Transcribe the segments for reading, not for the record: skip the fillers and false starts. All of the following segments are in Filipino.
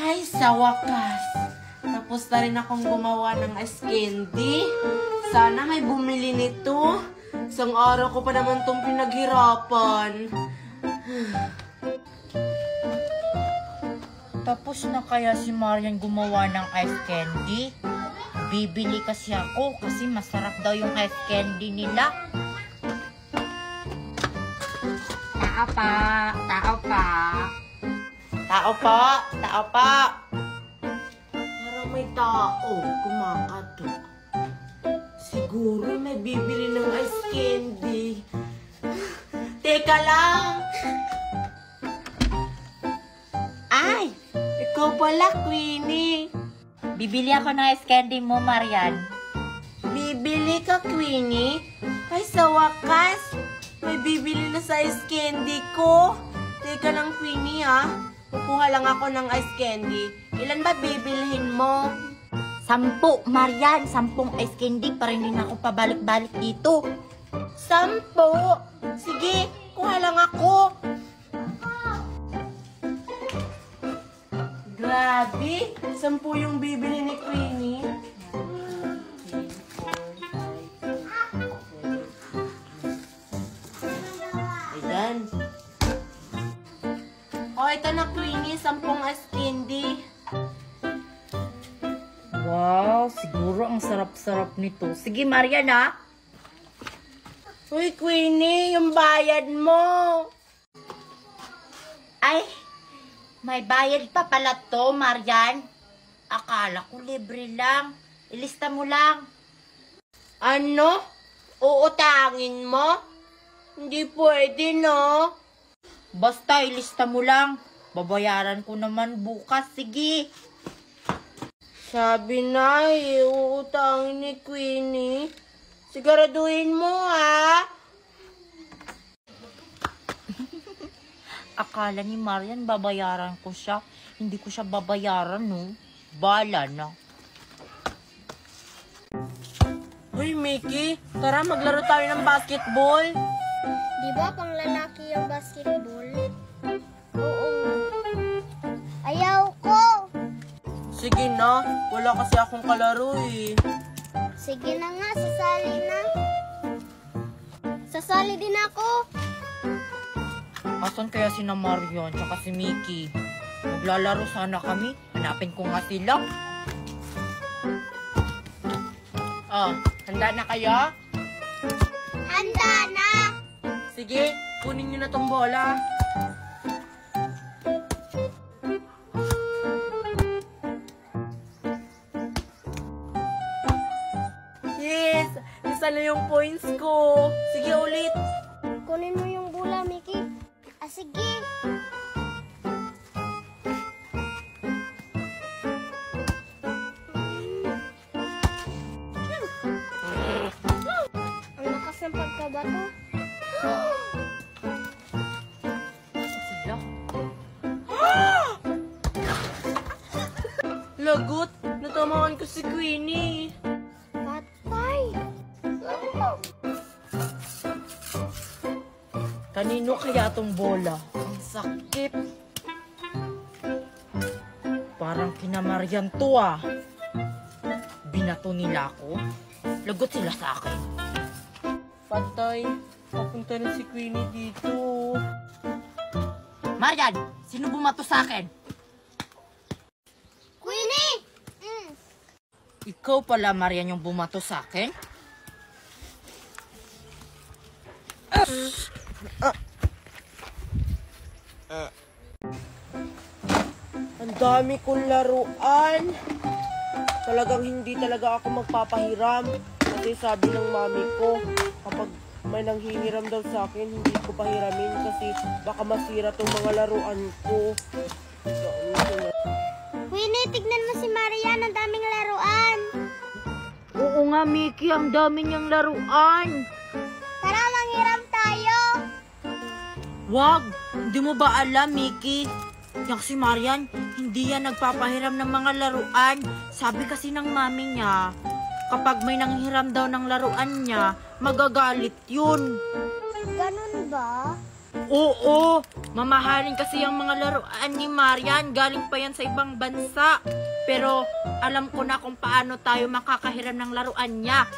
Ay, sa wakas. Tapos na rin akong gumawa ng ice candy. Sana may bumili nito. Isang araw ko pa naman itong pinaghirapan. Tapos na kaya si Marian gumawa ng ice candy? Bibili kasi ako kasi masarap daw yung ice candy nila. Tao pa, tao pa. Tao pa, tao pa. Parang may tao kumakatok. Siguro may bibili ng ice candy. Teka lang. Ay, ikaw pala, Queenie. Bibili ako ng ice candy mo, Marian. Bibili ka, Queenie? Ay, sa wakas, may bibili na sa ice candy ko. Teka lang, Queenie, ha? Kukuha lang ako ng ice candy. Ilan ba bibilhin mo? 10, Marian. 10 ice candy para hindi na ako pabalik-balik dito. 10? Sige, kuha lang ako. Grabe, 10 yung bibili ni Queenie. Ayan. O, ito na, Queenie, 10 ice candy. Wow, siguro ang sarap-sarap nito. Sige, Marian, ha? Uy, Queenie, yung bayad mo. Ay, may bayad pa pala to, Marian. Akala ko libre lang. Ilista mo lang. Ano? Uutangin mo? Hindi pwede, no? Basta ilista mo lang. Babayaran ko naman bukas. Sige. Sabi na, uutangin ni Queenie. Siguraduhin mo, ha? Akala ni Marian babayaran ko siya. Hindi ko siya babayaran, no? Bala na. Uy, Mickey, tara maglaro tayo ng basketball. Di ba pang lalaki yung basketball? Oo. Ayaw ko. Sige na, wala kasi akong kalaro eh. Sige na nga, sasali na. Sasali din ako. Asan kaya si Marian at si Mickey? Maglalaro sana kami. Hanapin ko nga sila. Oh, handa na kayo? Handa na. Sige, kunin nyo na tong bola. Yes! Isa na yung points ko. Sige, ulit. Kunin mo yung bola, Mickey. Ah, sige. Ang lakas ng pagkabato. Sila? Lagot! Natamaan ko si Queenie. Patay. Kanino kaya tong bola? Ang sakit. Parang kina Marian to, ah. Binato nila ako. Lagot sila sa akin. Patay. Papunta na si Queenie dito. Marian! Sino bumato sa akin? Queenie! Ikaw pala, Marian, yung bumato sa akin? Ang dami kong laruan. Talagang hindi talaga ako magpapahiram. Kasi sabi ng mami ko, kapag may nanghihiram daw sa akin, hindi ko pahiramin kasi baka masira tong mga laruan ko. Queenie, tignan mo si Marian. Ang daming laruan. Oo nga, Mickey. Ang dami niyang laruan. Tara, manghiram tayo. Wag! Hindi mo ba alam, Mickey? Yang si Marian, hindi yan nagpapahiram ng mga laruan. Sabi kasi ng mami niya, kapag may nanghiram daw ng laruan niya, magagalit yun. Ganun ba? Oo, mamahalin kasi ang mga laruan ni Marian. Galing pa yan sa ibang bansa. Pero alam ko na kung paano tayo makakahiram ng laruan niya.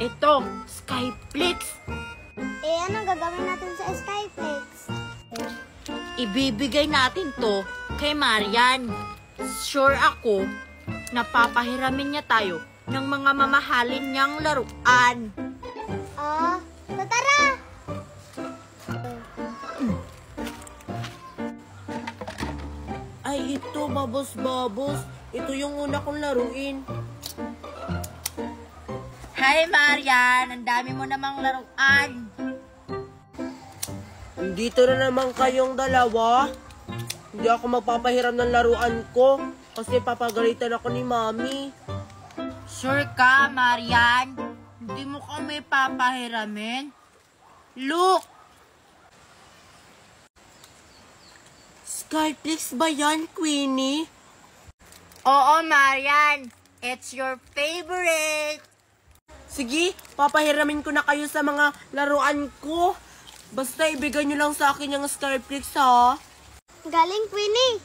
Ito, Skyflix. Anong gagawin natin sa Skyflix? Ibibigay natin to kay Marian. Sure ako, napapahiramin niya tayo ng mga mamahalin niyang laruan. So tara! Ay, ito, babos-babos. Ito yung una kong laruin. Hi Marian, ang dami mo namang laruan. Dito na naman kayong dalawa. Hindi ako magpapahiram ng laruan ko kasi papagalitan ako ni Mami. Sure ka, Marian? Hindi mo kami papahiramin? Look! Skyflix ba yan, Queenie? Oo, Marian. It's your favorite. Sige, papahiramin ko na kayo sa mga laruan ko. Basta ibigay nyo lang sa akin yung Skyflix, ha? Galing, Queenie.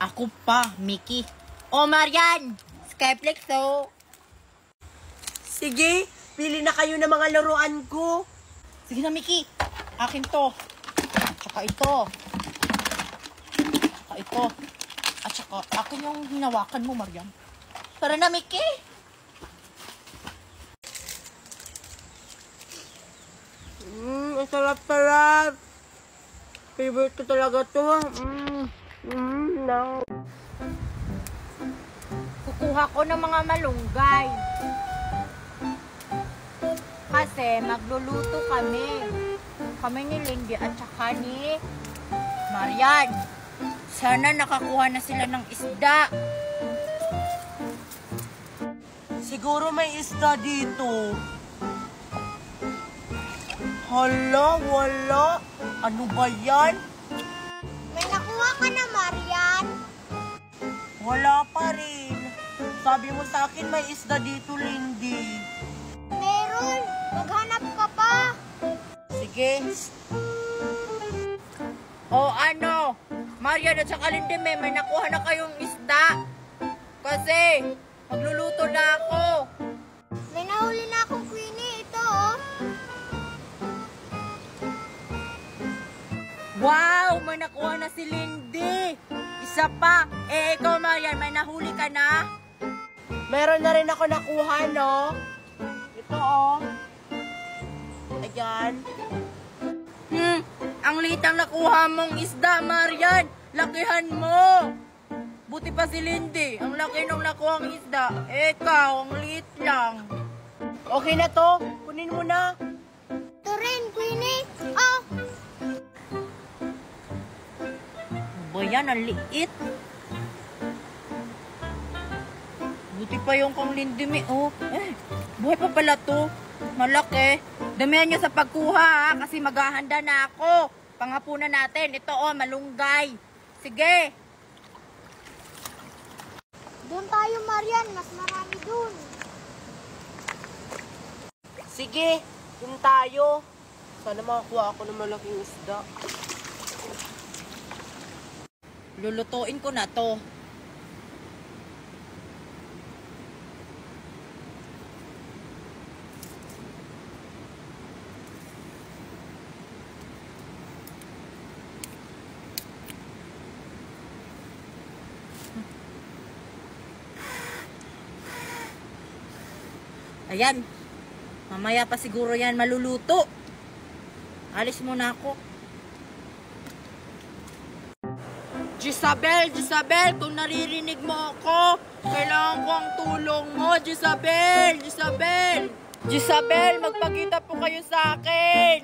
Ako pa, Mickey. Oh, Marian! Skyflix, oh. Sige, pili na kayo ng mga laruan ko. Sige na, Mickey. Akin to. Tsaka ito. Tsaka ito. At tsaka akin yung hinawakan mo, Marian. Tara na, Mickey. Ang sarap-sarap. Favorite ko talaga to. No. Kukuha ko ng mga malunggay. Kasi magluluto kami. Kami ni Lindy at saka ni Marian. Sana nakakuha na sila ng isda. Siguro may isda dito. Hala, wala. Ano ba yan? May nakuha ka na, Marian. Wala pa rin. Sabi mo sa akin may isda dito, Lindy. Meron. Maghanap ka pa. Sige. O ano? Marian at saka Lindy, may nakuha na kayong isda. Kasi magluluto na ako. May nahuli na akong Queenie. Ito, oh. Wow! May nakuha na si Lindy. Isa pa. Ikaw, Marian, may nahuli ka na? Meron na rin ako nakuha, no? Ito, oh. Ayan. Ang litang nakuha mong isda, Marian. Lakihan mo. Buti pa si Lindy. Ang laki nung nakuhang isda. Ikaw, ang liit lang. Okay na to. Kunin mo na. Ito rin, Queenie. Oh, Ba yan, ang liit. Buti pa yung kang Lindy me. Oh, buhay pa pala to. Malaki. Damihan nyo sa pagkuha, ha? Kasi maghahanda na ako. Panghapunan natin. Ito, oh, malunggay. Sige. doon tayo, Marian. Mas marami doon. Sige, dun tayo. Sana makakuha ako ng malaking isda. Lulutuin ko na to. Ayan. Mamaya pa siguro yan maluluto. Alis muna ako. Jezabel, Jezabel, kung naririnig mo ako, kailangan ko ang tulong mo, Jezabel, Jezabel. Jezabel, magpakita po kayo sa akin.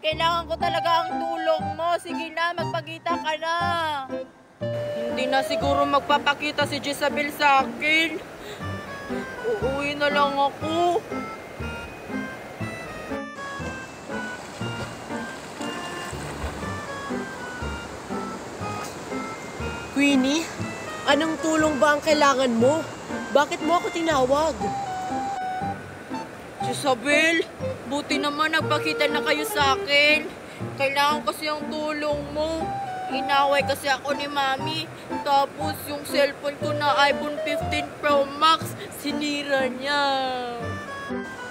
Kailangan ko talaga ang tulong mo. Sige na, magpakita ka na. Hindi na siguro magpapakita si Jezabel sa akin. Uuwi na lang ako. Queenie, anong tulong ba ang kailangan mo? Bakit mo ako tinawag? Jezabel, buti naman nagpakita na kayo sa akin. Kailangan kasi ang tulong mo. Inaway kasi ako ni Mami. Tapos yung cellphone ko na iPhone 15 Pro Max, sinira niya.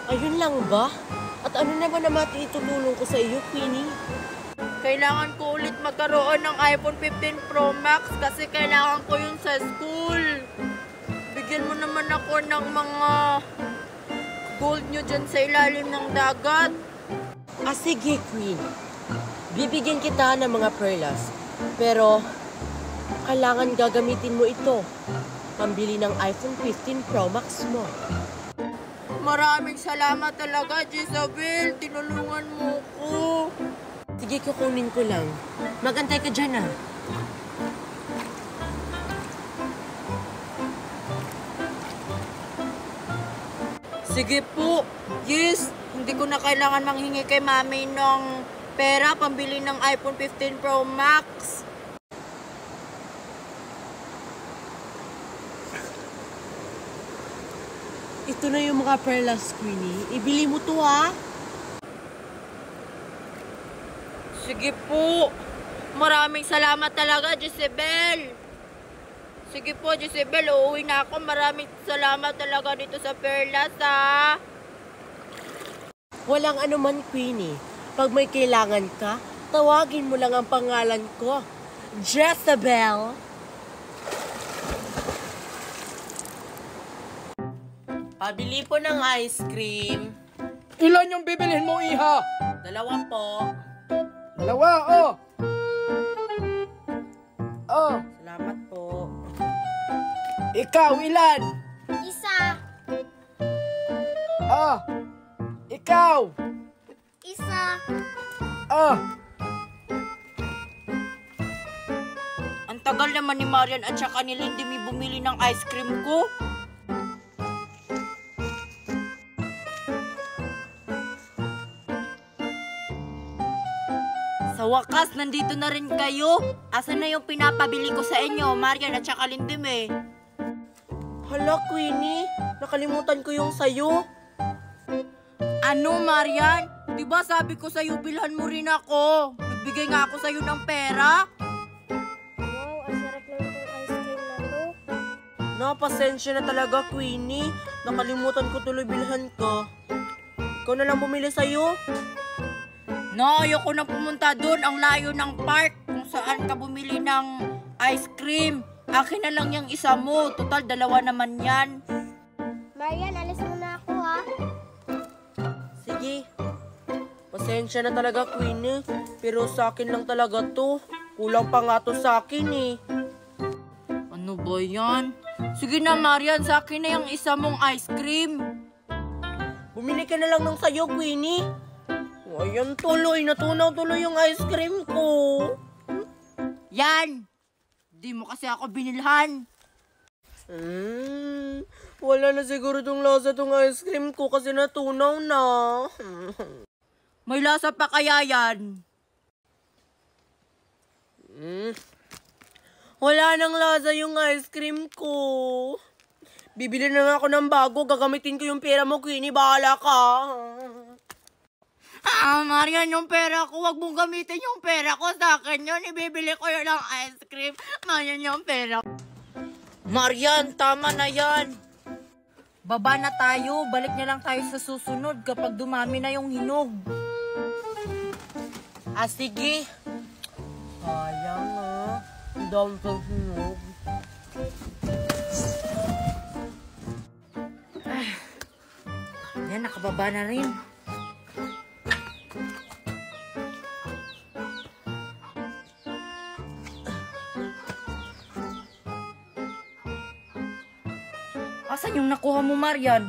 Ayun lang ba? At ano naman naman itutulong ko sa iyo, Queenie? Kailangan ko ulit magkaroon ng iPhone 15 Pro Max kasi kailangan ko yun sa school. Bigyan mo naman ako ng mga gold nyo dyan sa ilalim ng dagat. Sige, Queen. Bibigyan kita ng mga perlas. Pero, kailangan gagamitin mo ito. Pambili ng iPhone 15 Pro Max mo. Maraming salamat talaga, Jezabel. Tinulungan mo ko. Sige, kukunin ko lang. Magantay ka dyan, ah. Sige po. Yes, hindi ko na kailangan manghingi kay Mami ng pera pambili ng iPhone 15 Pro Max. Ito na yung mga perlas, Queenie. Ibili mo to, ha? Sige po. Maraming salamat talaga, Jezebel. Sige po, Jezebel. Uuwi na ako. Maraming salamat talaga dito sa perlas, ha? Walang anuman, Queenie. Pag may kailangan ka, tawagin mo lang ang pangalan ko. Jezebel. Pabili po ng ice cream. Ilan yung bibilhin mo, Iha? 2 po. 2, oh! Oh, Salamat po. ikaw, ilan? Isa. Oh, ikaw! Isa. Oh, Ang tagal naman ni Marian at saka ni Lindy may bumili ng ice cream ko. Sa wakas, nandito na rin kayo. Asan na yung pinapabili ko sa inyo, Marian at saka Lindy eh? Hala, Queenie. Nakalimutan ko yung sayo. Ano, Marian? Diba sabi ko sa'yo, bilhan mo rin ako. Nagbigay nga ako sa'yo ng pera. Wow, ang sarap naman itong ice cream na to. Napasensya na talaga, Queenie. Nakalimutan ko tuloy bilhan ko. Ikaw na lang bumili sayo. No, ayoko na pumunta doon. Ang layo ng park kung saan ka bumili ng ice cream. Akin na lang yung isa mo. Total, 2 naman yan. Marian, alis muna ako, ha? Sige. Pasensya na talaga, Queenie. Pero sa akin lang talaga to. Kulang pa nga to sa akin eh. Ano ba yan? Sige na, Marian. Sa akin na yung isa mong ice cream. Bumili ka na lang ng sayo, Queenie. O, ayan tuloy. Natunaw tuloy yung ice cream ko. Yan! Di mo kasi ako binilhan. Wala na siguro tong lasa tong ice cream ko kasi natunaw na. May lasa pa kaya yan? Wala nang lasa yung ice cream ko. Bibili na nga ako ng bago. Gagamitin ko yung pera mo, Queenie. Bahala ka. Marian, yung pera ko, wag mong gamitin yung pera ko sa akin yun. Ibibili ko yun ng ice cream. Marian, yung pera. Marian, tama na yan. Baba na tayo. Balik na lang tayo sa susunod kapag dumami na yung hinog. Sige. Sayang ah. Ang dami pang hinog. Yan, nakababa na rin. Asan yung nakuha mo, Marian?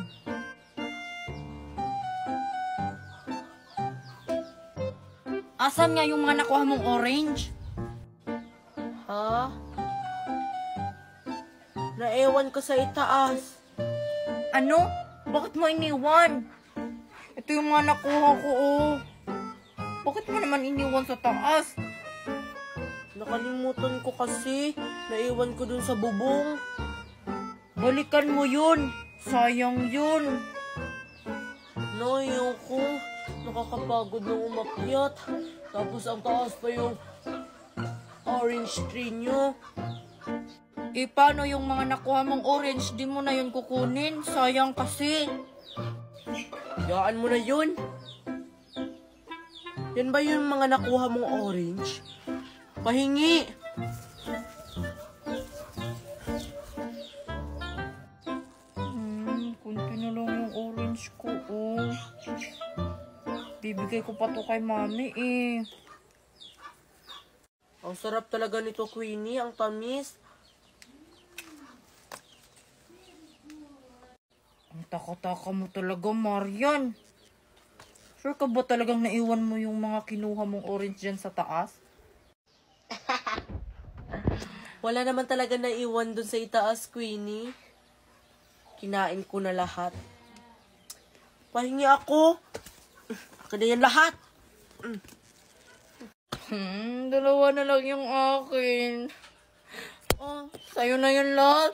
Asan nga yung mga nakuha mong orange? Ha? Naewan ko sa itaas. Ano? Bakit mo iniwan? Ito yung mga nakuha ko, oh. Bakit mo naman iniwan sa taas? Nakalimutan ko kasi. Naiwan ko dun sa bubong. Balikan mo yun. Sayang yun. Ayoko. Nakakapagod na umakyat. Tapos ang taas pa yung orange tree nyo. Paano yung mga nakuha mong orange? Di mo na yun kukunin. Sayang kasi. Yaan mo na yun. Yan ba yung mga nakuha mong orange? Pahingi. Kunti na lang yung orange ko, oh. Bibigay ko pa to kay mami, eh. Ang sarap talaga nito, Queenie. Ang tamis. Ang taka-taka mo talaga, Marian. Sure ka ba talagang naiwan mo yung mga kinuha mong orange dyan sa taas? Wala naman talaga naiwan dun sa itaas, Queenie. Kinain ko na lahat. Pahingi ako. Akin na yan lahat. Dalawa na lang yung akin. Oh, sa'yo na yun lahat.